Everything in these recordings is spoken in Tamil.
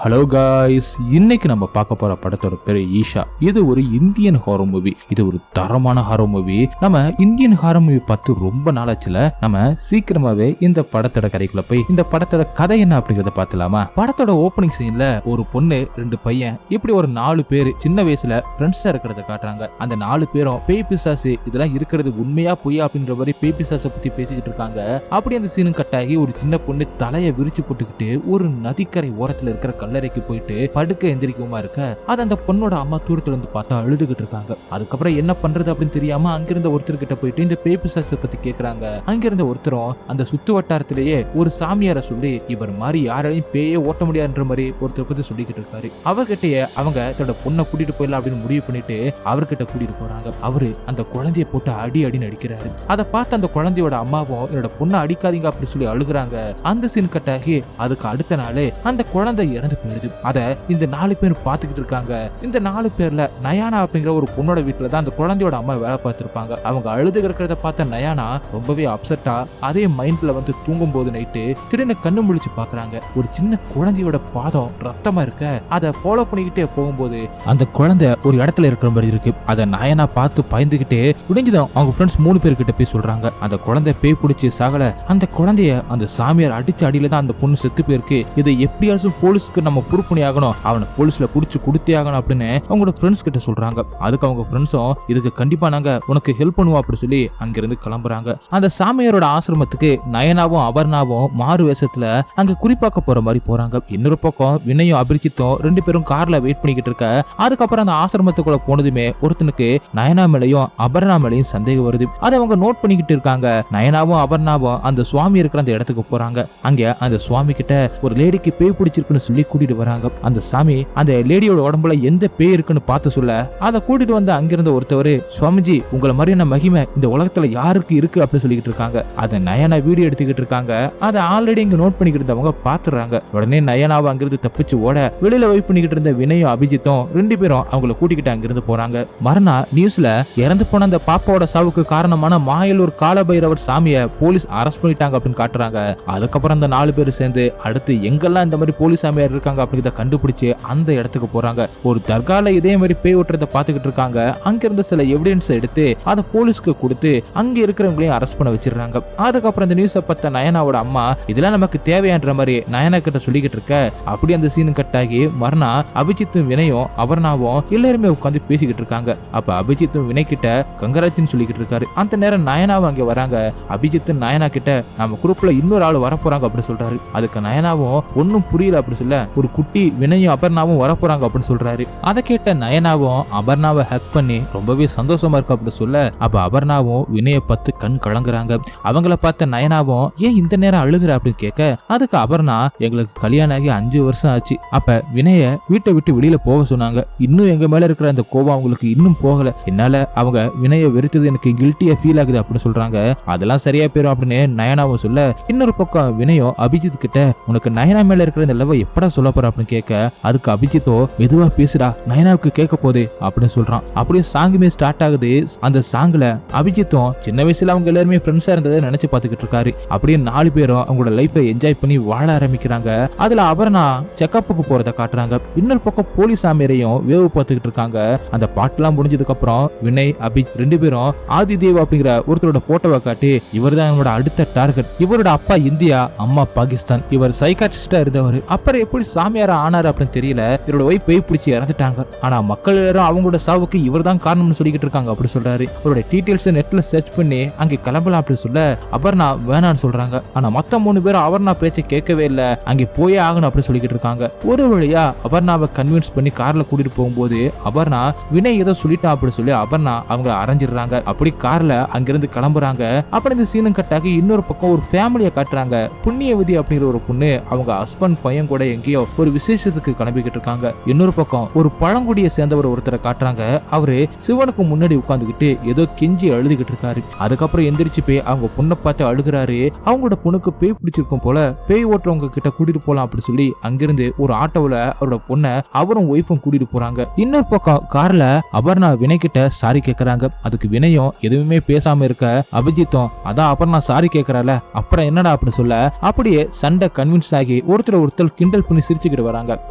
ஹலோ காய்ஸ், இன்னைக்கு நம்ம பார்க்க போற படத்தோட பேரு ஈஷா. இது ஒரு இந்தியன் ஹாரர் மூவி. இது ஒரு தரமான ஹாரர் மூவி. நம்ம இந்தியன் ஹாரர் மூவி பார்த்து ரொம்ப நாளாச்சுல. நம்ம சீக்கிரமாவே இந்த படத்தோட கதைக்குள்ள போய் இந்த படத்தோட கதை என்ன அப்படிங்கறத பார்த்துலாமா? படத்தோட ஓப்பனிங் சீன்ல ஒரு பொண்ணு, 2 பையன், இப்படி ஒரு 4 பேர் சின்ன வயசுல ஃப்ரெண்ட்ஸா இருக்கிறத காட்டுறாங்க. அந்த 4 பேரும் பேய் பிசாசு இதெல்லாம் இருக்கிறது உண்மையா பொய்யா அப்படின்ற மாதிரி பேய் பிசாசை பத்தி பேசிக்கிட்டு இருக்காங்க. அப்படி அந்த சீனும் கட்டாகி ஒரு சின்ன பொண்ணு தலையை விரிச்சு போட்டுக்கிட்டு ஒரு நதிக்கரை ஓரத்துல இருக்கிற கல்லறைக்கு போயிட்டு படுக்க எந்திரிக்குமா இருக்க, அது அந்த பொண்ணோட அம்மா தூரத்துல இருந்து பார்த்தா அழுதுகிட்டு இருக்காங்க. அதுக்கப்புறம் என்ன பண்றது அப்படின்னு தெரியாம அங்கிருந்த ஒருத்தர் கிட்ட போயிட்டு இந்த பேய் பிசாசை பத்தி கேக்குறாங்க. அங்கிருந்த ஒருத்தரும் அந்த சுத்து வட்டாரத்திலேயே ஒரு சாமியார சொல்லி இவர் மாதிரி யாரையும் பேயே ஓட்ட முடியாதுன்ற மாதிரி ஒருத்தர் பத்தி சொல்லிக்கிட்டு இருக்காரு. அவர்கிட்டயே அவங்க தன்னோட பொண்ணை கூட்டிட்டு போயிடலாம் அப்படின்னு முடிவு பண்ணிட்டு அவர்கிட்ட கூட்டிட்டு போறாங்க. அவரு அந்த குழந்தைய போட்டு அடி அடிக்கிறாரு. அதை பார்த்து அந்த குழந்தையோட அம்மாவும் என்னோட பொண்ணை அடிக்காதீங்க அப்படி சொல்லி அழுகுறாங்க. அந்த சீன் கட்டாகி அதுக்கு அடுத்த நாள் அந்த குழந்தை இறந்து போயிடுது. அத இந்த 4 பேர் பாத்துக்கிட்டு இருக்காங்க. இந்த 4 பேர்ல நயானா அப்படிங்கிற ஒரு பொண்ணோட வீட்டுல தான் அந்த குழந்தையோட அம்மா வேலை பார்த்திருப்பாங்க. அவங்க அழுது இருக்கிறத பார்த்த நயானா ரொம்பவே அப்செட்டா அதே மைண்ட்ல வந்து தூங்கும் போது நைட்டு திடீர்னு கண்ணு முழிச்சு பாக்குறாங்க. ஒரு சின்ன குழந்தையோட பாதம் ரத்தமா இருக்க அதை ஃபாலோ பண்ணிக்கிட்டே போகும்போது அந்த குழந்தை ஒரு இடத்துல இருக்கிற மாதிரி இருக்கு. அதை நயானா பார்த்து பயந்துகிட்டே விடிஞ்சுதான் அவங்க ஃப்ரெண்ட்ஸ் 3 பேர் கிட்ட போய் சொல்றாங்க. அந்த குழந்தை பேய் பிடிச்சி சாகல, அந்த குழந்தைய அந்த சாமியார் அடிச்ச அடியில தான் அந்த பொண்ணு செத்து போயிருக்கு. இதை எப்படியாச்சும் போலீஸ்க்கு நம்ம ப்ரூவ் பண்ணி ஆகணும், அவனை போலீஸ்ல புடிச்சு கொடுத்தே ஆகணும் அப்படின்னு அவங்களோட ஃப்ரெண்ட்ஸ் கிட்ட சொல்றாங்க. அதுக்கு அவங்க ஃப்ரெண்ட்ஸும் இதுக்கு கண்டிப்பா நாங்க உனக்கு ஹெல்ப் பண்ணுவோம் அப்படி சொல்லி அங்கிருந்து கிளம்புறாங்க. அந்த சாமியாரோட ஆசிரமத்துக்கு நயனாவும் அபர்ணாவும் மாறு வேஷத்துல அங்க குறிப்பாக்க போற மாதிரி போறாங்க. இன்னொரு பக்கம் வினயும் அபிரிச்சித்தும் 2 பேரும் கார்ல வெயிட் பண்ணிக்கிட்டு இருக்க. அதுக்கப்புறம் அந்த ஆசிரமத்துக்குள்ள போனதுமே ஒருத்தனுக்கு நயனா மேலையும் அபர்ணா மேலையும் சந்தேகம் வருது. அதை அவங்க நோட் பண்ணிக்கிட்டு இருக்காங்க. நயனாவும் அபர்ணாவும் அந்த சுவாமி இருக்கிற அந்த இடத்துக்கு போறாங்க. அங்க அந்த சுவாமி கிட்ட ஒரு லேடிக்கு பேய் பிடிச்சிருக்குன்னு சொல்லி கூட்டிட்டு வராங்க. அந்த சாமி அந்த லேடியோட உடம்புல எந்த பேய் இருக்குன்னு பார்த்து சொல்ல அதை கூட்டிட்டு வந்து அங்கிருந்த ஒருத்தவர், சுவாமிஜி உங்களை மாதிரியான மகிமை இந்த உலகத்துல யாருக்கு இருக்கு அப்படின்னு சொல்லிக்கிட்டு இருக்காங்க. அதை நயனா வீடியோ எடுத்துக்கிட்டு இருக்காங்க. அதை ஆல்ரெடி இங்க நோட் பண்ணிக்கிட்டு இருந்தவங்க பாத்துறாங்க. உடனே நயனாவை அங்கிருந்து தப்பிச்சு ஓட வெளியில வெயிட் பண்ணிக்கிட்டு இருந்த வினயும் அபிஜித்தும் 2 பேரும் அவங்களை கூட்டிக்கிட்டு அங்கிருந்து போறாங்க. மறுநாள் நியூஸ்ல இறந்து போன அந்த பாப்பாவோட சாவுக்கு காரணமான மாயலூர் காலபைரவர் சாமியை போலீஸ் அரெஸ்ட் பண்ணிட்டாங்க அப்படின்னு காட்டுறாங்க. அதுக்கப்புறம் அந்த 4 பேர் சேர்ந்து அடுத்து எங்கெல்லாம் இந்த மாதிரி போலீஸ் சாமியார் இருக்காங்க அப்படிங்கிறத கண்டுபிடிச்சு அந்த இடத்துக்கு போறாங்க. ஒரு தர்கால இதே மாதிரி பேய் ஓட்டுறத பாத்துக்கிட்டு இருக்காங்க. அங்க இருந்த சில எவிடன்ஸ் எடுத்து அதை போலீஸ்க்கு கொடுத்து அங்க இருக்கிறவங்களையும் அரெஸ்ட் பண்ண வச்சிருக்காங்க. அதுக்கப்புறம் இந்த நியூஸை பார்த்த நயனாவோட அம்மா இதெல்லாம் நமக்கு தேவையான்ற மாதிரி நயனா கிட்ட சொல்லிக்கிட்டு இருக்க. அப்படி அந்த சீன் கட் ஆகி மறுநாள் அபிஜித்தும் வினயும் அபர்ணாவும் எல்லாருமே உட்காந்து பேசிக்கிட்டு இருக்காங்க. அப்ப அபிஜித்தும் வினய் கிட்ட கங்கராஜ்னு சொல்லிக்கிட்டு இருக்காரு. அந்த நேரம் நயனாவும் அங்க வராங்க. அபிஜித்து நயனா கிட்ட நம்ம குரூப்ல இன்னொரு ஆள் வரப்போறாங்க அப்படின்னு சொல்றாரு. அதுக்கு நயனாவும் ஒன்னும் புரியல அப்படி சொல்ல ஒரு குட்டி வினயும் அபர்ணாவும் வரப்போறாங்க அப்படின்னு சொல்றாரு. அதை கேட்ட நயனாவும் அபர்ணாவை ஹக் பண்ணி ரொம்பவே சந்தோஷமா இருக்கு அப்படின்னு சொல்ல அப்ப அபர்ணாவும் வினய பார்த்து கண் கலங்குறாங்க. அவங்கள பார்த்த நயனாவும் ஏன் இந்த நேரம் அழுகுற அப்படின்னு கேட்க அதுக்கு அபர்ணா எங்களுக்கு கல்யாணம் ஆகி 5 வருஷம் ஆச்சு. அப்ப வினய வீட்டை விட்டு வெளியில போக சொன்னாங்க. இன்னும் எங்க மேல இருக்கிற அந்த கோபம் அவங்களுக்கு இன்னும் போகல. என்னால அவங்க வினய வெறுத்தது எனக்கு கில்ட்டியா ஃபீல் ஆகுது அப்படின்னு சொல்றாங்க. அதெல்லாம் சரியா போயிரும் அப்படின்னு நயனாவும் சொல்ல இன்னொரு பக்கம் வினயம் அபிஜித் கிட்ட உனக்கு நயனா மேல இருக்கிற இந்த லவ் எப்படா சொல்ல போற அப்படின்னு கேட்க அதுக்கு அபிஜித்தோ மெதுவா பேசுடா நயனாவுக்கு கேட்க போதே அப்படின்னு சொல்றான். அப்படியே சாங்குமே ஸ்டார்ட் ஆகுது. அந்த சாங்ல அபிஜித்தும் சின்ன வயசுல அவங்க எல்லாருமே ஃப்ரெண்ட்ஸா இருந்ததை நினைச்சு பாத்துக்கிட்டு இருக்காரு. அப்படியே 4 பேரும் அவங்களோட லைஃபை என்ஜாய் பண்ணி வாழ ஆரம்பிக்கிறாங்க. அதுல அபர்ணா செக்கப்புக்கு போறத காட்டுறாங்க. இன்னொரு பக்கம் போலீஸ் சாமியரையும் வேவு பார்த்துக்கிட்டு இருக்காங்க. அந்த பாட்டுலாம் முடிஞ்சதுக்கு அப்புறம் வினய் அபிஜ் 2 பேரும் ஆதி தேவ் அப்படிங்கிற ஒருத்தரோட போட்டோவை காட்டி இவர் தான் என்னோட அடுத்த டார்கெட். இவரோட அப்பா இந்தியா, அம்மா பாகிஸ்தான். இவர் சைக்காட்ரிஸ்டா இருந்தவர். அப்புறம் எப்படி சாமியாரா ஆனாரு அப்படின்னு தெரியல. இவரோட ஒய்ஃப் பேய் பிடிச்சி இறந்துட்டாங்க. ஆனா மக்கள் எல்லாரும் அவங்களோட சாவுக்கு இவர் தான் காரணம்னு சொல்லிக்கிட்டு இருக்காங்க அப்படி சொல்றாரு. அவரோட டீடைல்ஸ் நெட்ல சர்ச் பண்ணி அங்கே கிளம்பலாம் அப்படி சொல்ல அபர்ணா வேணான்னு சொல்றாங்க. ஆனா மத்த 3 பேரும் அபர்ணா பேச்சை கேட்கவே இல்ல. அங்கே போயே ஆகணும் அப்படி சொல்லிக்கிட்டு இருக்காங்க. ஒரு வழியா அபர்ணாவை கன்வின்ஸ் பண்ணி கார்ல கூட்டிட்டு போகும்போது அபர்ணா வினய் ஏதோ சொல்லிட்டான் அப்படி சொல்லி அபர்ணா அவங்களை அரைஞ்சிடுறாங்க. அப்படி கார்ல அங்கிருந்து கிளம்புறாங்க. அப்படி இந்த சீனும் கட்டாகி இன்னொரு பக்கம் ஒரு ஃபேமிலியை காட்டுறாங்க. புண்ணியவதி அப்படிங்கிற ஒரு பொண்ணு அவங்க ஹஸ்பண்ட் பையன் கூட எங்கேயோ ஒரு விசேஷத்துக்கு கிளம்பிக்கிட்டு இருக்காங்க. இன்னொரு பக்கம் ஒரு பழங்குடியை சேர்ந்தவர் ஒருத்தரை காட்டுறாங்க. அவரு சிவனுக்கு முன்னாடி உட்கார்ந்துகிட்டு ஏதோ கெஞ்சி அழுதுகிட்டு இருக்காரு. அதுக்கப்புறம் எந்திரிச்சு போய் அவங்க பொண்ணை பார்த்து அழுகுறாரு. அவங்களோட பொண்ணுக்கு பேய் பிடிச்சிருக்கும் போல பேய் ஓட்டுறவங்க கிட்ட கூட்டிட்டு போலாம் அப்படி சொல்லி அங்கிருந்து ஒரு ஆட்டோல அவரோட பொண்ணை அவரும் ஒய்ஃபும் கூட்டிட்டு போறாங்க. இன்னொரு பக்கம் கார்ல அபர்ணா வினய் கிட்ட சாரி கேக்குறாங்க. அதுக்கு வினயும் எதுவுமே பேசாம இருக்க அபிஜித்தும் அதான் அபர்ணா சாரி கேக்குறால அப்புறம் என்னடா அப்படி சொல்ல அப்படியே சண்டை கன்வின்ஸ் ஆகி ஒருத்தர் கிண்டல் பண்ணி சிரிச்சுக்கிட்டு வராங்க.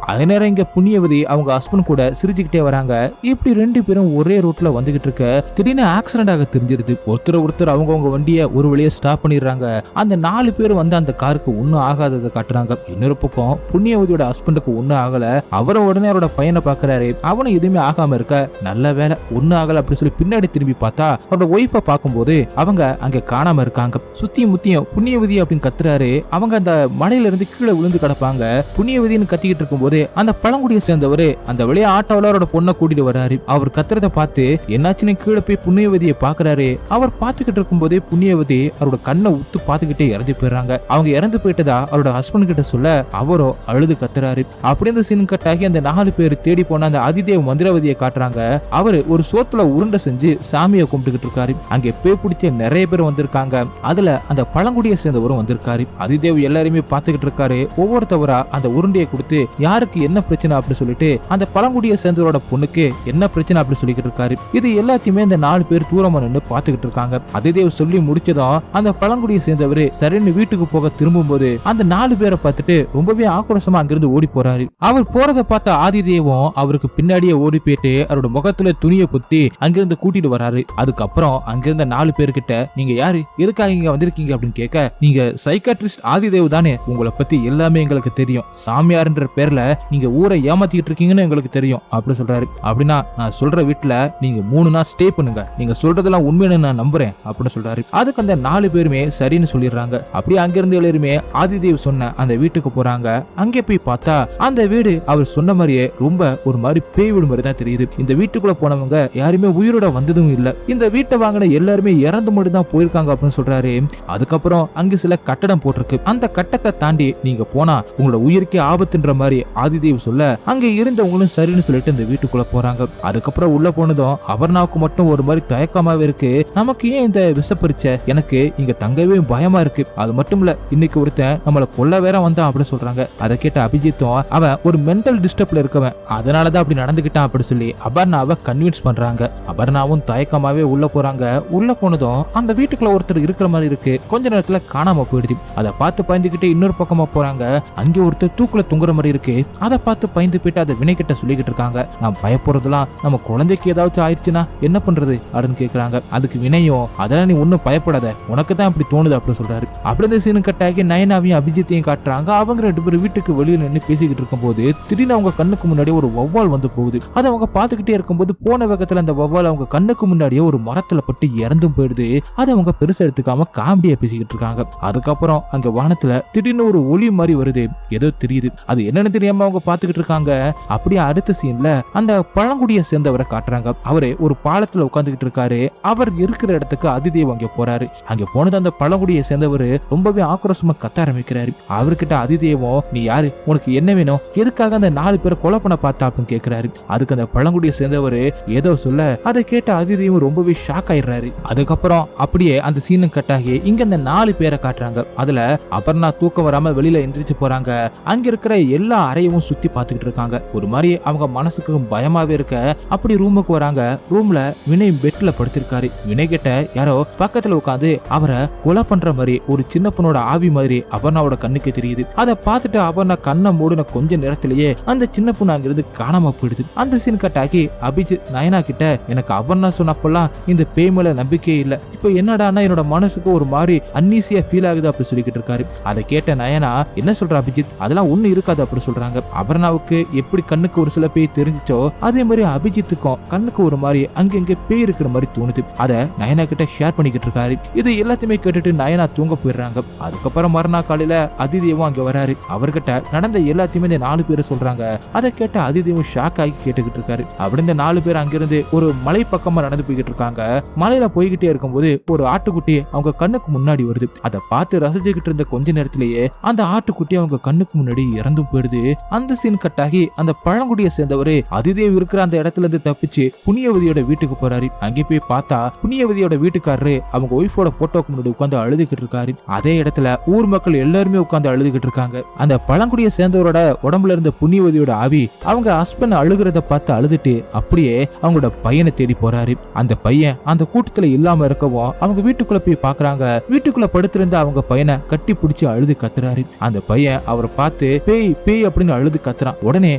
அதே நேரம் இங்க புண்ணியவதி அவங்க ஹஸ்பண்ட் கூட சிரிச்சுக்கிட்டே வராங்க. இப்படி 2 பேரும் ஒரே ரூட்ல வந்துகிட்டு இருக்க திடீர்னு ஆக்சிடென்ட் ஆக தெரிஞ்சிருது. ஒருத்தர் அவங்க வண்டியை ஒரு வழியா ஸ்டாப் பண்ணிடுறாங்க. அந்த 4 பேர் வந்து அந்த காருக்கு ஒன்னும் ஆகாததை காட்டுறாங்க. இன்னொரு பக்கம் புண்ணியவதியோட ஹஸ்பண்டுக்கு ஒன்னும் ஆகல. அவரும் உடனே அவரோட பையனை பாக்குறாரு. அவனும் எதுவுமே ஆகாம இருக்க நல்ல வேலை ஒன்னும் ஆகல அப்படி சொல்லி பின்னாடி திரும்பி பார்த்தா அவரோட ஒய்ஃபை பார்க்கும்போது அவங்க அங்க காணாம இருக்காங்க. சுத்தியும் முத்தியும் புண்ணியவதி அப்படின்னு கத்துறாரு. அவங்க அந்த மலையில இருந்து கீழே விழுந்து கிடப்பாங்க. புண்ணியவதினு கத்திக்கிட்டு இருக்கும் போது அந்த பழங்குடியை சேர்ந்தவரு அந்த வழியா ஆட்டோல அவரோட பொண்ணை கூட்டிட்டு வராரு. அவர் கத்துறத பார்த்து என்னாச்சுன்னு கீழே போய் புண்ணியவதியை பாக்குறாரு. அவர் பார்த்துக்கிட்டு இருக்கும் போதே புண்ணியவதி அவரோட கண்ணை உத்து பார்த்துக்கிட்டே இறந்து போயிடுறாங்க. அவங்க இறந்து போயிட்டதா அவரோட ஹஸ்பண்ட் கிட்ட சொல்ல அவரோ அழுது கத்துறாரு. அப்படி இந்த சீன் கட் ஆகி அந்த 4 பேர் தேடி போன அந்த அதிதேவ் மந்திரவதியை காட்டுறாங்க. அவரு ஒரு சோத்துல உருண்டை செஞ்சு சாமியை கும்பிட்டுக்கிட்டு இருக்காரு. அங்கே பேய் பிடிச்ச நிறைய பேர் வந்திருக்காங்க. அதுல அந்த பழங்குடியை சேர்ந்தவரும் வந்திருக்காரு. அதிதேவ் எல்லாருமே பார்த்துக்கிட்டு இருக்காரு. ஒவ்வொருத்தவரா அந்த உருண்டையை கொடுத்து யாருக்கு என்ன பிரச்சனை அப்படி சொல்லிட்டு அந்த பழங்குடியை சேர்ந்தவரோட பொண்ணுக்கு என்ன பிரச்சனை அப்படி சொல்லிக்கிட்டு இருக்காரு. இது எல்லாத்தையுமே இந்த 4 பேர் தூரமா நின்று பார்த்துக்கிட்டு இருக்காங்க. அதிதேவ் சொல்லி முடிச்சதும் அந்த பழங்குடியை சேர்ந்தவரு சரின்னு வீட்டுக்கு போக திரும்பும் போது அந்த 4 பேரை பார்த்துட்டு ரொம்பவே ஆக்ரோஷமா அங்கிருந்து ஓடி போறாரு. அவர் போறத பார்த்த ஆதிதேவும் அவருக்கு பின்னாடியே ஓடி போயிட்டு அவரோட முகத்துல துணியை குத்தி அங்கிருந்து கூட்டிட்டு வராரு. அதுக்கப்புறம் அங்கிருந்த 4 பேர்கிட்ட நீங்க யாரு எதுக்காக இங்க வந்திருக்கீங்க அப்படின்னு கேட்க நீங்க சைக்காட்ரிஸ்ட் ஆதிதேவ் தானே, உங்களை பத்தி எல்லாமே எங்களுக்கு தெரியும், சாமியார்ன்ற பேர்ல நீங்க ஊரை ஏமாத்திட்டு இருக்கீங்கன்னு எங்களுக்கு தெரியும் அப்படி சொல்றாரு. அப்படின்னா நான் சொல்ற வீட்டுல நீங்க 3 நாள் ஸ்டே பண்ணுங்க, நீங்க சொல்றதெல்லாம் உண்மைன்னு நான் நம்புறேன் அப்படின்னு சொல்றாரு. அதுக்கு அந்த 4 பேருமே சரின்னு சொல்லிடுறாங்க. அப்படியே அங்கிருந்து எல்லாருமே ஆதிதேவ் சொன்ன அந்த வீட்டுக்கு போறாங்க. அங்கே போய் பார்த்தா அந்த வீடு அவர் சொன்ன மாதிரியே ரொம்ப ஒரு மாதிரி பேய் வீடு மாதிரி தான் தெரியுது. இந்த வீட்டுக்குள்ள போனவங்க யாருமே உயிரோட வந்ததும் இல்ல. இந்த வீட்டை வாங்கின எல்லாருமே இறந்து மட்டும் தான் போயிருக்காங்க அப்படின்னு சொல்றாரு. அதுக்கப்புறம் அங்கு சில கட்டடம் போட்டிருக்கு. அந்த கட்டத்தை தாண்டி நீங்க போனா உங்களோட உயிருக்கே ஆபத்துன்ற மாதிரி ஆதிதேவ் சொல்ல அங்க இருந்தவங்களும் சரின்னு சொல்லிட்டு இந்த வீட்டுக்குள்ள போறாங்க. அதுக்கப்புறம் உள்ள போனதும் அபர்ணாவுக்கு மட்டும் ஒரு மாதிரி தயக்கமாவே இருக்கு. நமக்கு ஏன் இந்த விஷப்பரிச்சை, எனக்கு இங்க தங்கவே பயமா இருக்கு, அது மட்டும் இல்ல இன்னைக்கு ஒருத்தன் நம்மள கொல்ல வேற வந்தான் அப்படி சொல்றாங்க. அதை கேட்ட அபிஜித்தும் அவன் ஒரு மென்டல் டிஸ்டர்ப்ல இருக்கவன், அதனாலதான் அப்படி நடந்துகிட்டான் அப்படி சொல்லி அபர்ணாவை கன்வின்ஸ் பண்றாங்க. அபர்ணாவும் தயக்கமாவே உள்ள போறாங்க. உள்ள போனதும் அந்த வீட்டுக்குள்ள ஒருத்தர் இருக்கிற மாதிரி இருக்கு. கொஞ்ச நேரத்துல காணாம போயிடுது. அதை பார்த்து பயந்துகிட்டு இன்னொரு பக்கமா போறாங்க. அங்கே ஒருத்தர் தூக்குல தொங்குற மாதிரி இருக்கு. அதை பார்த்து பயந்து போயிட்டு அதை வினை கிட்ட சொல்லிக்கிட்டு இருக்காங்க. நான் பயப்படுறதுலாம் நம்ம குழந்தைக்கு ஏதாச்சும் ஆயிடுச்சுன்னா என்ன பண்றது அப்படின்னு கேக்குறாங்க. அதுக்கு வினையும் அதெல்லாம் நீ ஒன்னும் பயப்படாத, உனக்கு தான் அப்படி தோணுது அப்படின்னு சொல்றாரு. அப்படி இந்த சீனு கட்டாகி நயனாவையும் அபிஜித்தையும் காட்டுறாங்க. அவங்க 2 பேரும் வீட்டுக்கு வெளியில நின்று பேசிக்கிட்டு இருக்கும் போது திடீர்னு அவங்க கண்ணுக்கு முன்னாடி ஒரு வௌவால் வந்து போகுது. அதை அவங்க பாத்துக்கிட்டே இருக்கும்போது போன வேகத்துல அந்த வௌவால் அவங்க கண்ணுக்கு முன்னாடியே ஒரு மரத்துல பட்டு இறந்தும் போயிடுது. அதை அவங்க பெருசா எடுத்துக்காம காமெடியா பேசிக்கிட்டு இருக்காங்க. அதுக்கப்புறம் அங்க வானத்துல திடீர்னு ஒரு ஒளி மாதிரி வருது, ஏதோ தெரியுது. அது என்னன்னு தெரியாம அவங்க பாத்துக்கிட்டு இருக்காங்க. அப்படியே அடுத்த சீன்ல அந்த பழங்குடியை சேர்ந்தவரை காட்டுறாங்க. அவரு ஒரு பாலத்துல உட்கார்ந்துகிட்டு இருக்காரு. அவர் இருக்கிற இடத்துக்கு அதிதேவ் அங்க போறாரு. அங்க போனது அந்த பழங்குடியை சேர்ந்தவரு ரொம்பவே ஆக்ரோஷமா கத்த ஆரம்பிக்கிறாரு. அவர்கிட்ட அதிதேவம் நீ யாரு, உனக்கு என்ன வேணும், எதுக்காக அந்த 4 பேரை கொலை பண்ண பார்த்தா அப்படின்னு கேக்குறாரு. அதுக்கு அந்த பழங்குடியை சேர்ந்தவரு ஏதோ சொல்ல அதை கேட்ட அதிதேவம் ரொம்பவே ஷாக் ஆயிடுறாரு. அதுக்கப்புறம் அப்படியே அந்த சீனு கட்டாகி இங்க அந்த 4 பேரை காட்டுறாங்க. அதுல அபர்ணா தூக்கம் வராம வெளியில எந்திரிச்சு போறாங்க. அங்க இருக்கிற எல்லா அறையவும் சுத்தி பாத்துக்கிட்டு இருக்காங்க. ஒரு மாதிரி அவங்க மனசுக்கு பயமாவே இருக்க அப்படி ரூமுக்கு வராங்க. ரூம்ல வினய் பெட்ல படுத்திருக்காரு. வினய் கிட்ட யாரோ பக்கத்துல உட்காந்து அவரை கொலை பண்ற மாதிரி ஒரு சின்ன பொண்ணோட ஆவி மாதிரி அபர்ணாவோட கண்ணுக்கு தெரியுது. அதை பார்த்துட்டு அபர்ணா கண்ணை மூடின கொஞ்ச நேரத்திலேயே அந்த சின்ன பொண்ணு அங்கிருந்து காணாம போயிடுது. அந்த சீன் கட்டாக்கி அபிஜித் நயனா கிட்ட எனக்கு அபர்ணா சொன்னப்பெல்லாம் இந்த பேய் மேல நம்பிக்கையே இல்ல, இப்ப என்னடான்னா என்னோட மனசுக்கு ஒரு மாதிரி அன்னீசியா ஃபீல் ஆகுது அப்படி சொல்லிக்கிட்டு இருக்காரு. அதை கேட்ட நயனா என்ன சொல்ற அபிஜித், அதெல்லாம் ஒண்ணு இருக்காது அப்படி சொல்றாங்க. அபர்ணாவுக்கு எப்படி கண்ணுக்கு ஒரு சில பேய் தெரிஞ்சிச்சோ அதே மாதிரி அபிஜித்துக்கும் கண்ணுக்கு ஒரு மாதிரி அங்கங்க பேய் இருக்கிற மாதிரி தோணுது. அதை நயனா கிட்ட ஷேர் பண்ணிக்கிட்டு இருக்காரு. இது எல்லாத்தையுமே கேட்டுட்டு நயனா தூங்க போயிடுறாங்க. அதுக்கப்புறம் மறுநாள் காலையில அதிதேவும் அங்க வராரு. அவர்கிட்ட நடந்த எல்லாத்தையுமே இந்த 4 பேரை சொல்றாங்க. அதை கேட்ட அதிதேவும் ஷாக் ஆகி கேட்டுக்கிட்டு இருக்காரு. அப்படி இந்த 4 பேர் அங்கிருந்து ஒரு மலை பக்கமா நடந்து போய்கிட்டு இருக்காங்க. மலையில போய்கிட்டே இருக்கும்போது ஒரு ஆட்டுக்குட்டி அவங்க கண்ணுக்கு முன்னாடி வருது. அதை பார்த்து ரசிச்சுக்கிட்டு இருந்த கொஞ்ச நேரத்திலேயே அந்த ஆட்டுக்குட்டி அவங்க கண்ணுக்கு முன்னாடி இறந்தும் போயிடுது. அந்த சீன் கட்டாகி அந்த பழங்குடியை சேர்ந்தவரு அதிதேவ் இருக்கிற அந்த இடத்துல இருந்து தப்பிச்சு புண்ணியவதியோட வீட்டுக்கு போறாரு. அங்கே போய் பார்த்தா புண்ணியவதியோட வீட்டுக்காரரு அவங்க ஒய்ஃபோட போட்டோக்கு முன்னாடி உட்கார்ந்து அழுதுகிட்டு இருக்காரு. அதே இடத்துல ஊர் மக்கள் எல்லாருமே உட்கார்ந்து அழுதுகிட்டு இருக்காங்க. அந்த பழங்குடியை சேர்ந்தவரோட உடம்புல இருந்த புண்ணியவதியோட ஆவி அவங்க ஹஸ்பண்ட் அழுகிறத பார்த்து அழுதுட்டு அப்படியே அவங்களோட பையனை தேடி போறாரு. அந்த பையன் அந்த கூட்டத்துல இல்லாம இருக்கவும் அவங்க வீட்டுக்குள்ள போய் பாக்குறாங்க. வீட்டுக்குள்ள படுத்திருந்த அவங்க பையனை கட்டி பிடிச்சு அழுது கத்துறாரு. அந்த பையன் அவரை பார்த்து பேய் பேய் அப்படின்னு அழுது கத்துறான். உடனே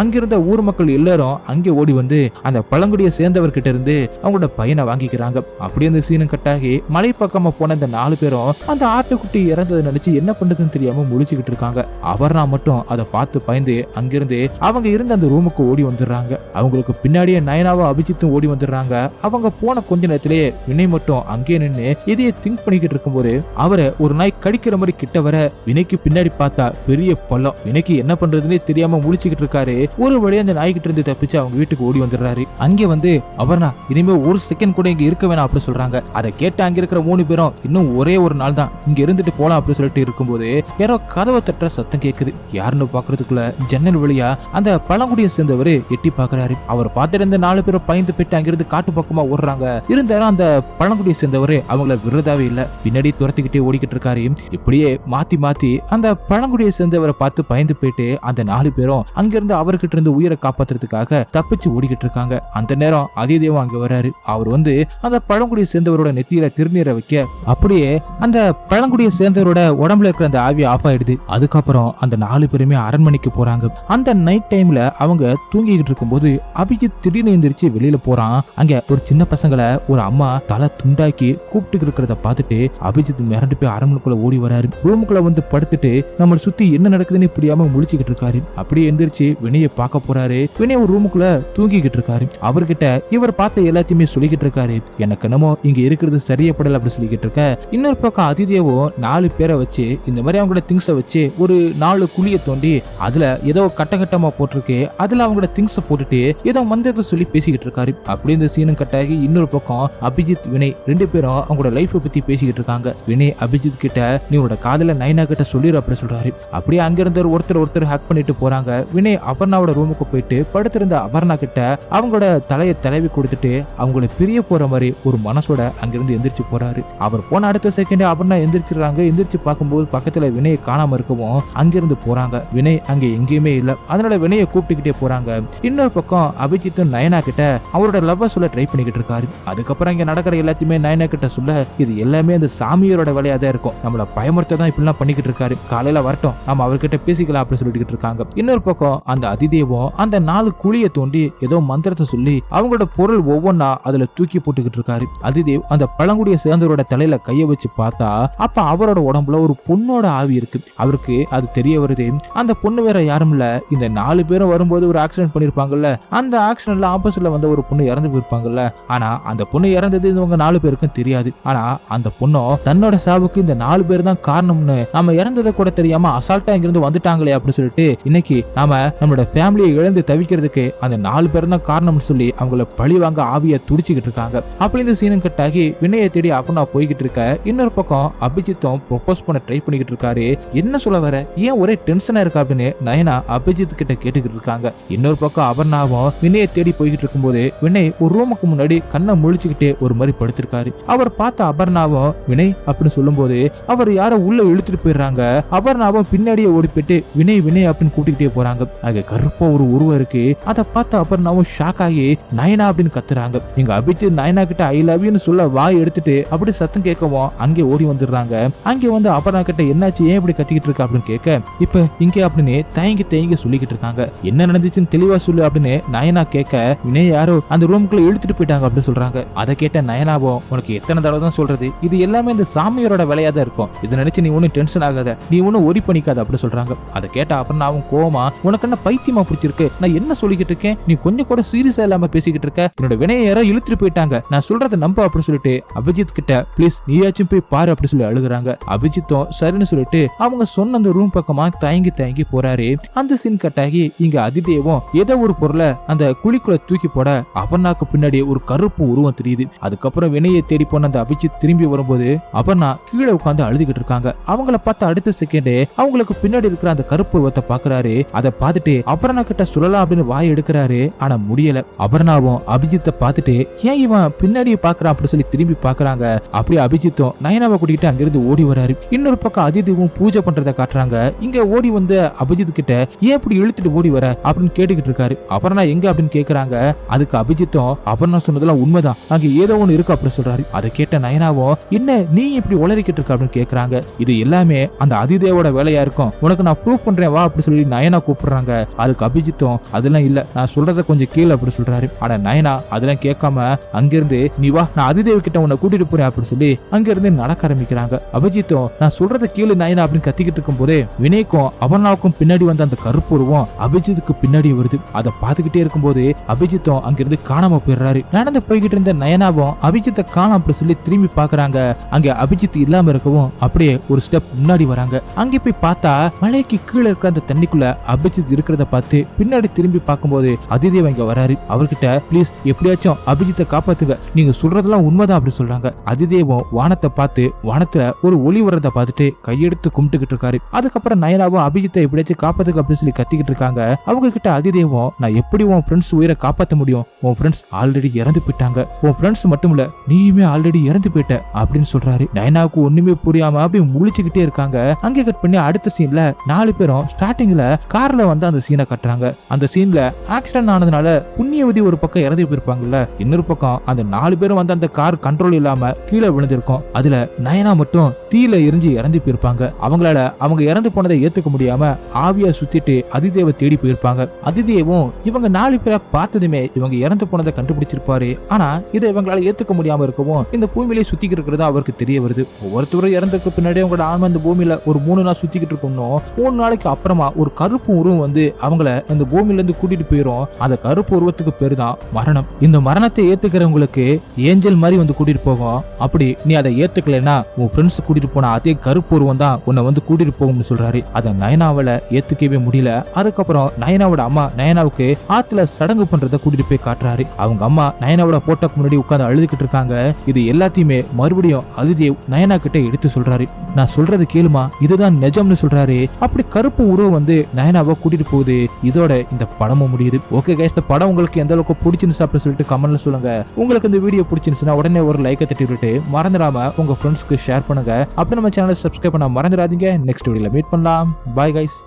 அங்கிருந்த ஊர் மக்கள் எல்லாரும் அங்கே ஓடி வந்து அந்த பழங்குடியை சேர்ந்தவர்கிட்ட இருந்து அவங்களோட பையனை வாங்கிக்கிறாங்க. அப்படி அந்த சீனும் கட்டாகி மலை பக்கமா போன இந்த 4 பேரும் அந்த ஆட்டுக்குட்டி இறந்ததை நினைச்சு என்ன பண்றதுன்னு தெரியாம முழிச்சுக்கிட்டு இருக்காங்க. அபர்ணா மட்டும் அதை பார்த்து பயந்து அங்கிருந்து அவங்க இருந்த அந்த ரூமுக்கு ஓடி வந்துடுறாங்க. அவங்களுக்கு பின்னாடியே நயனாவும் அபிஜித்தும் ஓடி வந்துடுறாங்க. அவங்க போன கொஞ்ச நேரத்திலேயே வினய் மட்டும் அங்கே நின்று இதையே திங்க் பண்ணிக்கிட்டு இருக்கும்போது அவரை ஒரு நாய் கடிக்கிற மாதிரி கிட்ட வர வினைக்கு பின்னாடி பார்த்தா பெரிய பள்ளம். வினைக்கு என்ன பண்றதுன்னே தெரியாம முழிச்சுக்கிட்டு இருக்காரு. ஒரு வழியா அந்த நாய்கிட்ட இருந்து தப்பிச்சு அவங்க வீட்டுக்கு ஓடி வந்துடுறாரு. அங்கே வந்து அபர்ணா இனிமே ஒரு செகண்ட் கூட இங்க இருக்க வேணாம் அப்படி சொல்றாங்க. அதை கேட்டு அங்க இருக்கிற 3 பேரும் இன்னும் ஒரே ஒரு நாள் தான் இங்க இருந்துட்டு போலாம் அப்படி சொல்லிட்டு இருக்கும்போது யாரோ கதவை தட்டுற சத்தம் கேக்குது. யாருன்னு பாக்குறதுக்குள்ள ஜன்னல் வழியா அந்த பழங்குடியை சேர்ந்தவரு எட்டி பாக்குறாரு. அவர் பார்த்துட்டு இருந்த 4 பேரும் பயந்து போயிட்டு அங்கிருந்து காட்டு பக்கமா ஓடுறாங்க. இருந்தாலும் அந்த பழங்குடியை சேர்ந்தவரு அவங்கள விரதாவே இல்ல, பின்னாடி துரத்திக்கிட்டே ஓடிக்கிட்டு இருக்காரு. இப்படியே மாத்தி மாத்தி அந்த பழங்குடியை சேர்ந்தவரை பார்த்து பயந்து போயிட்டு அந்த 4 பேரும் அங்கிருந்து அவர்கிட்ட இருந்து உயிரை காப்பாத்துறதுக்காக தப்பிச்சு ஓடிக்கிட்டு இருக்காங்க. அந்த நேரம் அதிதேவம் அங்க வராரு. அவர் வந்து அந்த பழங்குடியை சேர்ந்தவரோட நெத்தியில திருநீரை வைக்க அப்படியே அந்த பழங்குடியை சேர்ந்தவரோட உடம்புல இருக்கிற அந்த ஆவி ஆஃப் ஆயிடுது. அதுக்கப்புறம் அந்த 4 பேருமே அரண்மனைக்கு போறாங்க. அந்த நைட் டைம்ல அவங்க தூங்கிக்கிட்டு இருக்கும்போது அபிஜித் திடீர்னு எந்திரிச்சு வெளியில போறான். அங்க ஒரு சின்ன பசங்களை ஒரு அம்மா தலை துண்டாக்கி கூப்பிட்டு இருக்கிறத பார்த்துட்டு அபிஜித் மிரண்டு போய் அரண்மனைக்குள்ள ஓடி வராரு. ரூமுக்குள்ள வந்து படுத்துட்டு நம்மளை சுத்தி என்ன நடக்குதுன்னு புரியாம முழிச்சுக்கிட்டு இருக்காரு. அப்படியே எந்திரிச்சு வினயை பார்க்க போறாரு. வினய் ஒரு ரூமுக்குள்ள தூங்கிக்கிட்டு இருக்காரு. அவர்கிட்ட இவர் பார்த்த எல்லாத்தையுமே சொல்லிக்கிட்டு இருக்காரு. எனக்கு என்னமோ இங்க இருக்கிறது சரியப்படல அப்படி சொல்லிக்கிட்டு இருக்க. இன்னொரு பக்கம் அதிதேவோ 4 பேரை வச்சு இந்த மாதிரி அவங்களோட திங்ஸை வச்சு ஒரு 4 குழிய தோண்டி அதுல ஏதோ கட்டமா போட்டிருக்கு. அதுல அவங்களோட திங்ஸை போட்டுட்டு ஏதோ மந்திரத்தை சொல்லி பேசிக்கிட்டு இருக்காரு. அப்படி இந்த சீனும் கட்டாகி இன்னொரு பக்கம் அபிஜித் வினய் 2 பேரும் அவங்களோட லைஃபை பத்தி பேசிக்கிட்டு இருக்காங்க. வினய் அபிஜித் கிட்ட நீ உன்னோட காதல நைனா கிட்ட சொல்லிடு அப்படி சொல்றாரு. அப்படியே அங்கிருந்து ஒருத்தர் ஹக் பண்ணிட்டு போறாங்க. வினய் அபர்ணாவோட ரூமுக்கு போயிட்டு படுத்திருந்த அபர்ணா கிட்ட அவங்களோட தலையை தடவி கொடுத்துட்டு அவங்கள பிரிய போற மாதிரி ஒரு மனசோட அங்கிருந்து எந்திரிச்சு போறாரு. அவர் போன அடுத்த செகண்டே அபர்ணா எந்திரிச்சிடுறாங்க. எந்திரிச்சு பார்க்கும்போது பக்கத்துல வினயை காணாம இருக்கவும் அங்கிருந்து போறாங்க. வினய் அங்க எங்கேயுமே இல்ல. அதனால வினயை கூப்பிட்டுக்கிட்டே போறாங்க. இன்னொரு பக்கம் அபிஜித்தும் நயனா கிட்ட அவரோட லவ்வ சொல்ல ட்ரை பண்ணிக்கிட்டு இருக்காரு. அதுக்கப்புறம் இங்க நடக்கிற எல்லாத்தையுமே நயனா கிட்ட சொல்ல இது எல்லாமே அந்த சாமியாரோட வேலையா தான் இருக்கும், நம்மள பயமுறுத்த தான் இப்படிலாம் பண்ணிக்கிட்டு இருக்காரு, காலையில வரட்டும் நம்ம அவர்கிட்ட பேசிக்கலாம் அப்படி சொல்லிட்டு இருக்காங்க. இன்னொரு பக்கம் அந்த அதிதேவம் அந்த 4 குழிய தோண்டி ஏதோ மந்திரத்தை சொல்லி அவங்களோட பொருள் ஒவ்வொன்னா அதுல தூக்கி போட்டுக்கிட்டு இருக்காரு. அதிதேவ் அந்த பழங்குடிய சேர்ந்தவரோட தலையில கைய வச்சு பார்த்தா அப்ப அவரோட உடம்புல ஒரு பொண்ணோட ஆவி இருக்கு. அவருக்கு அது தெரிய வருது. அந்த பொண்ணு வேற யாரும் இல்ல, இந்த 4 பேரும் வரும்போது ஒரு ஆக்சிடென்ட் பண்ணிருப்பாங்கல்ல, அந்த ஆக்சிடென்ட்ல ஆப்போசிட்ல வந்த ஒரு பொண்ணு இறந்து போயிருப்பாங்கல்ல. ஆனா அந்த பொண்ணு இறந்தது இவங்க 4 பேருக்கும் தெரியாது. ஆனா அந்த பொண்ணோ தன்னோட சாவுக்கு இந்த 4 பேர் தான் காரணம்னு நம்ம இறந்ததை கூட தெரியாம அசால்ட்டா இங்கிருந்து வந்துட்டாங்களே அப்படின்னு சொல்லிட்டு இன்னைக்கு நாம நம்மளோட ஃபேமிலியை இழந்து தவிக்கிறதுக்கு அந்த 4 பேர் தான் காரணம்னு சொல்லி அவங்கள பழி வாங்க ஆவிய துடிச்சுக்கிட்டு இருக்காங்க. அப்படி இந்த சீனும் கட்டாகி வினயை தேடி அப்பனா போய்கிட்டு இருக்க. இன்னொரு பக்கம் அபிஜித்தும் ப்ரொபோஸ் பண்ண ட்ரை பண்ணிக்கிட்டு இருக்காரு. என்ன சொல்ல வர, ஏன் ஒரே டென்ஷனா இருக்கா அப்படின்னு நயனா அபிஜித் கிட்ட கேட்டுக்கிட்டு இருக்காங்க. இன்னொரு பக்கம் அபர்ணாவும் வினயை தேடி போய்கிட்டு இருக்கும்போது வினய் ஒரு ரூமுக்கு முன்னாடி கண்ணை முழிச்சுக்கிட்டே ஒரு மாதிரி படுத்திருக்காரு. அவர் பார்த்த அபர்ணாவும் வினய் அப்படின்னு சொல்லும் போது அவர் யாரோ உள்ள இழுத்துட்டு போயிடுறாங்க. அபர்ணாவும் பின்னாடியே ஓடி போயிட்டு வினய் வினய் அப்படின்னு கூட்டிக்கிட்டே போறாங்க. அங்க கருப்பா ஒரு உருவம் இருக்கு. அதை பார்த்த அபர்ணாவும் ஷாக் ஆகி நயனா அப்படின்னு கத்துறாங்க. இங்க அபிஜித் நயனா கிட்ட ஐ லவ் யூன்னு சொல்ல வாய் எடுத்துட்டு அப்படி சத்தம் கேட்கவும் அங்கே ஓடி வந்துடுறாங்க. அங்கே வந்து அபர்ணா கிட்ட என்னாச்சு, ஏன் இப்படி கத்திக்கிட்டு இருக்கா அப்படின்னு கேட்க இப்ப இங்க அப்படின்னு தயங்கி சொல்லிக்கிட்டு இருக்காங்க. என்ன நடந்துச்சுன்னு தெளிவா சொல்லு அப்படின்னு நயனா கேட்க வினய் யாரோ அந்த ரூமுக்குள்ள இழுத்துட்டு போயிட்டாங்க அப்படின்னு சொல்றாங்க. அதை கேட்ட நயனாவும் உனக்கு எத்தனை தடவை தான் சொல்றது, இது எல்லாமே இந்த சாமியாரோட வேலையா தான் இருக்கும், இதை நினைச்சு நீ ஒன்னும் டென்ஷன் ஆகாத, நீ ஒன்னும் ஒரி பண்ணிக்காத அப்படி சொல்றாங்க. அதை கேட்ட அபர்ணாவும் கோவமா உனக்கு என்ன பைத்தியமா பிடிச்சிருக்கு, நான் என்ன சொல்லிக்கிட்டு இருக்கேன், நீ கொஞ்சம் கூட சீரியஸா இல்லாம பேசிக்கிட்டு இருக்க, என்னோட வினையை யாரோ இழுத்துட்டு போயிட்டாங்க, நான் சொல்றதை நம்ப அப்படி சொல்லிட்டு அபிஜித் கிட்ட ப்ளீஸ் நீயாச்சும் போய் பாரு அப்படி சொல்லி அழுகுறாங்க. அபிஜித்தும் சரின்னு சொல்லிட்டு அவங்க சொன்ன அந்த ரூம் பக்கமா தயங்கி போறாரு. அந்த சீன் கட்டாகி இங்க அதிதேவம் ஏதோ ஒரு பொருளை அந்த குழிக்குள்ள தூக்கி போட அபர்ணாக்கு பின்னாடி ஒரு கருப்பு உருவம் தெரியுது. அதுக்கப்புறம் வினையை தேடி போன அந்த அபிஜித் திரும்பி வரும்போது அபர்ணா கீழே உட்காந்து அழுதுகிட்டு இருக்காங்க. அவங்கள பார்த்த அடுத்த செகண்டே அவங்களுக்கு பின்னாடி இருக்கிற அந்த கருப்பு உருவத்தை பாக்குறாரு. அதை பார்த்துட்டு அபர்ணா கிட்ட சொல்லலாம் அப்படின்னு வாய் எடுக்கிறாரு. ஆனா முடியல. அபர்ணாவும் அபிஜித்தை பார்த்துட்டு ஏன் இவன் பின்னாடியே பாக்குறான் அப்படி சொல்லி திரும்பி பாக்குறாங்க. அப்படியே அபிஜித்தும் நயனாவை கூட்டிட்டு அங்கிருந்து ஓடி வராரு. இன்னொரு பக்கம் அதிதிவும் பூஜை பண்றதை காட்டுறாங்க. இங்க ஓடி வந்து அபிஜித் கிட்ட ஏன் இப்படி இழுத்துட்டு ஓடி வர அப்படின்னு கேட்டுக்கிட்டு இருக்காரு. அபர்ணா எங்க அப்படின்னு கேக்குறாங்க. அதுக்கு அபிஜித்தும் அபர்ணா சொன்னதெல்லாம் உண்மைதான், அங்க ஏதோ ஒண்ணு இருக்கு அப்படின்னு சொல்றாரு. அதை கேட்ட நயனாவும் என்ன நீ இப்படி உளறிக்கிட்டு இருக்க அப்படின்னு கேக்குறாங்க. இது எல்லாமே அந்த அதிதேவோட வேலையா இருக்கும், உனக்கு நான் ப்ரூஃப் ஹெல்ப் பண்றேன் வா அப்படி சொல்லி நயனா கூப்பிடுறாங்க. அதுக்கு அபிஜித்தும் அதெல்லாம் இல்ல, நான் சொல்றத கொஞ்சம் கீழே அப்படி சொல்றாரு. ஆனா நயனா அதெல்லாம் கேட்காம அங்கிருந்து நீ வா நான் அதிதேவி கிட்ட உன்னை கூட்டிட்டு போறேன் அப்படின்னு சொல்லி அங்கிருந்து நடக்க ஆரம்பிக்கிறாங்க. அபிஜித்தும் நான் சொல்றத கீழே நயனா அப்படின்னு கத்திக்கிட்டு இருக்கும் போதே வினய்க்கும் அபர்ணாவுக்கும் பின்னாடி வந்த அந்த கருப்பு உருவம் அபிஜித்துக்கு பின்னாடி வருது. அதை பார்த்துக்கிட்டே இருக்கும்போது அபிஜித்தும் அங்கிருந்து காணாம போயிடுறாரு. நடந்து போய்கிட்டு இருந்த நயனாவும் அபிஜித்தை காணாம அப்படி சொல்லி திரும்பி பாக்குறாங்க. அங்க அபிஜித் இல்லாம இருக்கவும் அப்படியே ஒரு ஸ்டெப் முன்னாடி வராங்க. அங்க போய் பார்த்தா மலைக்கு கீழே இருக்கிற அந்த தண்ணிக்குள்ள அபிஜித் இருக்கிறத பார்த்து பின்னாடி திரும்பி பார்க்கும்போது அதிதேவ் இங்க வராரு. அவர்கிட்ட ப்ளீஸ் எப்படியாச்சும் அபிஜித்தை காப்பாத்துங்க, நீங்க சொல்றதெல்லாம் உண்மைதான் அப்படி சொல்றாங்க. அதிதேவும் வானத்தை பார்த்து வானத்துல ஒரு ஒளி வர்றதை பார்த்துட்டு கையெடுத்து கும்பிட்டுக்கிட்டு இருக்காரு. அதுக்கப்புறம் நயனாவும் அபிஜித்தை எப்படியாச்சும் காப்பாத்துக்க அப்படின்னு சொல்லி கத்திக்கிட்டு இருக்காங்க. அவங்க கிட்ட அதிதேவும் நான் எப்படி உன் ஃப்ரெண்ட்ஸ் உயிரை காப்பாற்ற முடியும், உன் ஃப்ரெண்ட்ஸ் ஆல்ரெடி இறந்து போயிட்டாங்க, உன் ஃப்ரெண்ட்ஸ் மட்டும் இல்ல நீயுமே ஆல்ரெடி இறந்து போயிட்ட அப்படின்னு சொல்றாரு. நயனாவுக்கு ஒண்ணுமே புரியாம அப்படி முழிச்சுக்கிட்டே இருக்காங்க. அங்கே கட் பண்ணி அடுத்த சீன்ல 4 பேரும் ஸ்டார்டிங்ல கார்ல வந்து அந்த சீனை கட்டுறாங்க. அந்த சீன்ல ஆக்சிடென்ட் ஆனதுனால புண்ணியவதி ஒரு பக்கம் இறந்து போயிருப்பாங்கல்ல, இன்னொரு பக்கம் அந்த 4 பேரும் வந்து அந்த கார் கண்ட்ரோல் இல்லாம கீழே விழுந்திருக்கும். அதுல நயனா மட்டும் தீயில எரிஞ்சு இறந்து போயிருப்பாங்க. அவங்களால அவங்க இறந்து போனதை ஏத்துக்க முடியாம ஆவியா சுத்திட்டு அதிதேவ தேடி போயிருப்பாங்க. அதிதேவும் இவங்க 4 பேரை பார்த்ததுமே இவங்க இறந்து போனதை கண்டுபிடிச்சிருப்பாரு. ஆனா இதை இவங்களால ஏத்துக்க முடியாம இருக்கவும் இந்த பூமியிலே சுத்திக்கிட்டு இருக்கிறது அவருக்கு தெரிய வருது. ஒவ்வொருத்தரும் இறந்ததுக்கு பின்னாடி அவங்களோட ஆன்மா இந்த பூமியில ஒரு 3 நாள் சுத்திக்கிட்டு இருக்கணும். 3 நாளைக்கு அப்புறமா ஒரு கருப்பு உருவம் வந்து அவங்கள இந்த பூமியில இருந்து கூட்டிட்டு போயிரும். அந்த கருப்பு உருவத்துக்கு பேரு தான் மரணம். இந்த மரணத்தை ஏத்துக்கிறவங்களுக்கு ஏஞ்சல் மாதிரி வந்து கூட்டிட்டு போகும். அப்படி நீ அதை ஏத்துக்கலைன்னா உன் ஃப்ரெண்ட்ஸ் கூட்டிட்டு போனா அதே கருப்பு உருவம் தான் உன்னை வந்து கூட்டிட்டு போகும்னு சொல்றாரு. அதை நயனாவால ஏத்துக்கவே முடியல. அதுக்கப்புறம் நயனாவோட அம்மா நயனாவுக்கு ஆத்துல சடங்கு பண்றதை கூட்டிட்டு போய் காட்டுறாரு. அவங்க அம்மா நயனாவோட போட்டோக்கு முன்னாடி உட்கார்ந்து அழுதுகிட்டு இருக்காங்க. இது எல்லாத்தையுமே மறுபடியும் அதிதேவ் நயனா கிட்ட எடுத்து சொல்றாரு. நான் சொல்றது கேளுமா, இதுதான் நிஜம்னு சொல்றாரு. அப்படி கருப்பு உருவம் வந்து நயனாவை கூட்டிட்டு போகுது. இதோட இந்த படமும் முடியுது. ஓகே கைஸ், இந்த படம் உங்களுக்கு எந்த அளவுக்கு பிடிச்சிருந்துச்சு அப்படின்னு சொல்லிட்டு கமெண்ட்ல சொல்லுங்க. உங்களுக்கு இந்த வீடியோ பிடிச்சிருந்துச்சுன்னா உடனே ஒரு லைக்கை தட்டி விட்டு மறந்துடாம உங்க ஃப்ரெண்ட்ஸ்க்கு ஷேர் பண்ணுங்க. அப்படி நம்ம சேனலை சப்ஸ்கிரைப் பண்ண மறந்துடாதீங்க. நெக்ஸ்ட் வீடியோல மீட் பண்ணலாம். Bye guys.